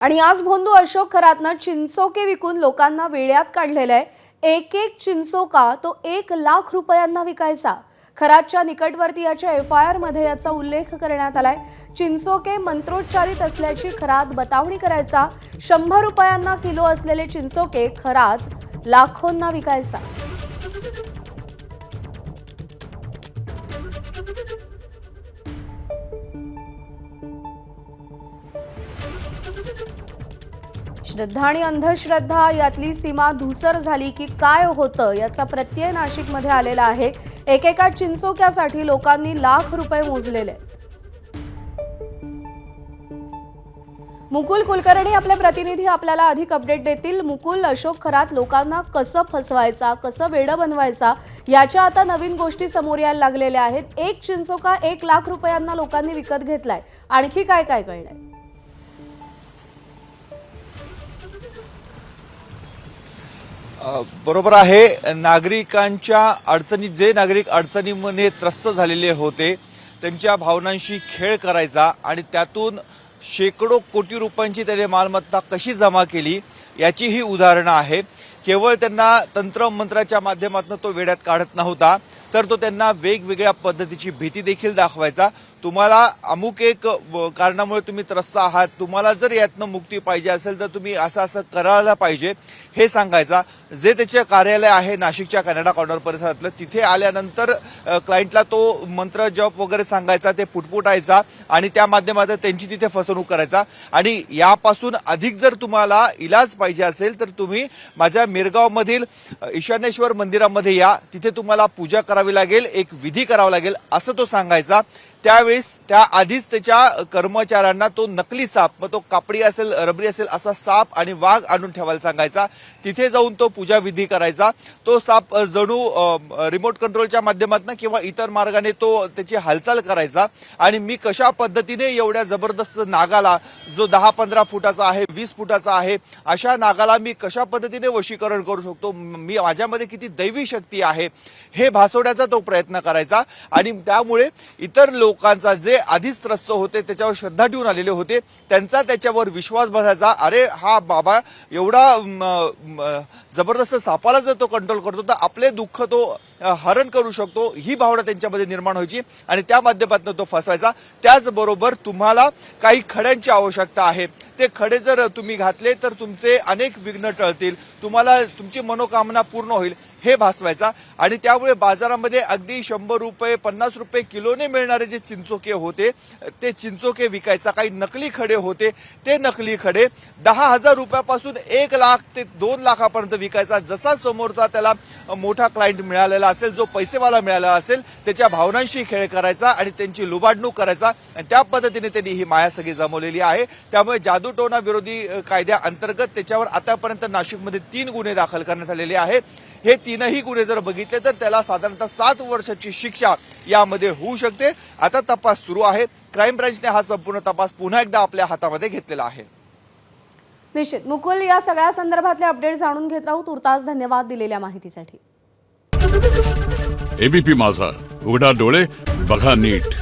आणि आज भोंदू अशोक खरातनं चिंचोके विकून लोकांना वेड्यात काढलेलं आहे। एक एक चिंचोका तो 1,00,000 रुपयांना विकायचा। खरातच्या निकटवर्तीयाच्या FIR मध्ये याचा उल्लेख करण्यात आलाय। चिंचोके मंत्रोच्चारित असल्याची खरात बतावणी करायचा। 100 रुपयांना किलो असलेले चिंचोके खरात लाखोंना विकायचा। श्रद्धा आणि अंधश्रद्धा यातली सीमा धूसर झाली की काय होतं याचा प्रत्यय नाशिकमध्ये आलेला आहे। एकेका चिंचोक्यासाठी लोकांनी लाख रुपये मोजलेले। मुकुल कुलकर्णी आपले प्रतिनिधी आपल्याला अधिक अपडेट देतील। मुकुल, अशोक खरात लोकांना कसं फसवायचा, कसं वेडं बनवायचा याच्या आता नवीन गोष्टी समोर यायला लागलेल्या आहेत। एक चिंचोका 1,00,000 रुपयांना लोकांनी विकत घेतलाय। आणखी काय काय कळलंय? बरोबर आहे। नागरिकांच्या अडचणी, जे नागरिक अडचणीमध्ये त्रस्त झालेले होते त्यांच्या भावनांशी खेळ करायचा आणि त्यातून शेकडो कोटी रुपयांची त्याने मालमत्ता कशी जमा केली याची ही उदाहरणं आहे। केवळ त्यांना तंत्रमंत्राच्या माध्यमातून तो वेड्यात काढत नव्हता, तर तो त्यांना वेगवेगळ्या पद्धतीची भीती देखील दाखवायचा। तुम्हाला अमुक एक कारणामुळे तुम्ही त्रस्त आहात, तुम्हाला जर यातनं मुक्ती पाहिजे असेल तर तुम्ही असं असं करायला पाहिजे हे सांगायचा। जे त्याचे कार्यालय आहे नाशिकच्या कॅनडा कॉर्नर परिसरातलं, तिथे आल्यानंतर क्लायंटला तो मंत्र जप वगैरे सांगायचा, ते पुटपुटायचा आणि त्या माध्यमातून त्यांची तिथे फसवणूक करायचा। आणि यापासून अधिक जर तुम्हाला इलाज पाहिजे असेल तर तुम्ही माझ्या मिरगावमधील ईशानेश्वर मंदिरामध्ये या, तिथे तुम्हाला पूजा करावी लागेल, एक विधी करावा लागेल असं तो सांगायचा। त्यावेळेस त्याआधीच त्याच्या कर्मचाऱ्यांना तो नकली साप, मग तो कापडी असेल रबरी असेल असा साप आणि वाघ आणून ठेवायला सांगायचा। तिथे जाऊन तो पूजा विधी करायचा। तो साप जणू रिमोट कंट्रोलच्या माध्यमातून किंवा इतर मार्गाने तो त्याची हालचाल करायचा आणि मी कशा पद्धतीने एवढ्या जबरदस्त नागाला, जो 10-15 फुटाचा आहे, 20 फुटाचा आहे, अशा नागाला मी कशा पद्धतीने वशीकरण करू शकतो, मी माझ्यामध्ये किती दैवी शक्ती आहे हे भासवण्याचा तो प्रयत्न करायचा। आणि त्यामुळे इतर लोकांचा, जे आधीच त्रस्त होते, त्याच्यावर श्रद्धा ठेवून आलेले होते, त्यांचा त्याच्यावर विश्वास बसायचा। अरे हा बाबा एवढा जबरदस्त सापाला जर तो कंट्रोल करतो तर आपले दुःख तो हरण करू शकतो, ही भावना त्यांच्यामध्ये निर्माण व्हायची आणि त्या माध्यमातून तो फसवायचा। त्याचबरोबर तुम्हाला काही खड्यांची आवश्यकता आहे, ते खडे जर तुम्ही घातले तर तुमचे अनेक विघ्न टळतील, तुम्हाला तुमची मनोकामना पूर्ण होईल हे भासवायचा। आणि त्यामुळे बाजारामध्ये अगदी 100 रुपये 50 रुपये किलोने मिळणारे जे चिंचोके होते ते चिंचोके विकायचा। काही नकली खडे होते, ते नकली खडे 10,000 रुपयापासून 1,00,000 ते 2,00,000पर्यंत विकायचा। जसा समोरचा त्याला मोठा क्लायंट मिळालेला असेल, जो पैसेवाला मिळालेला असेल, त्याच्या भावनांशी खेळ करायचा आणि त्यांची लुबाडणूक करायचा आणि त्या पद्धतीने त्यांनी ही माया सगळी जमवलेली आहे। त्यामुळे जादूटोणा विरोधी कायद्याअंतर्गत त्याच्यावर आतापर्यंत नाशिकमध्ये 3 गुन्हे दाखल करण्यात आलेले आहेत। हे 3ही गुन्हे जर बघितले तर त्याला साधारणतः 7 वर्षाची शिक्षा यामध्ये होऊ शकते। आता तपास सुरू आहे। क्राईम ब्रांचने हा संपूर्ण तपास पुन्हा एकदा आपल्या हातामध्ये घेतलेला आहे। निश्चित मुकुल, या सगळ्या संदर्भातले अपडेट जाणून घेत राहू। तुर्तास धन्यवाद दिलेल्या माहितीसाठी। ABP माझा, उघडा डोळे बघा नीट।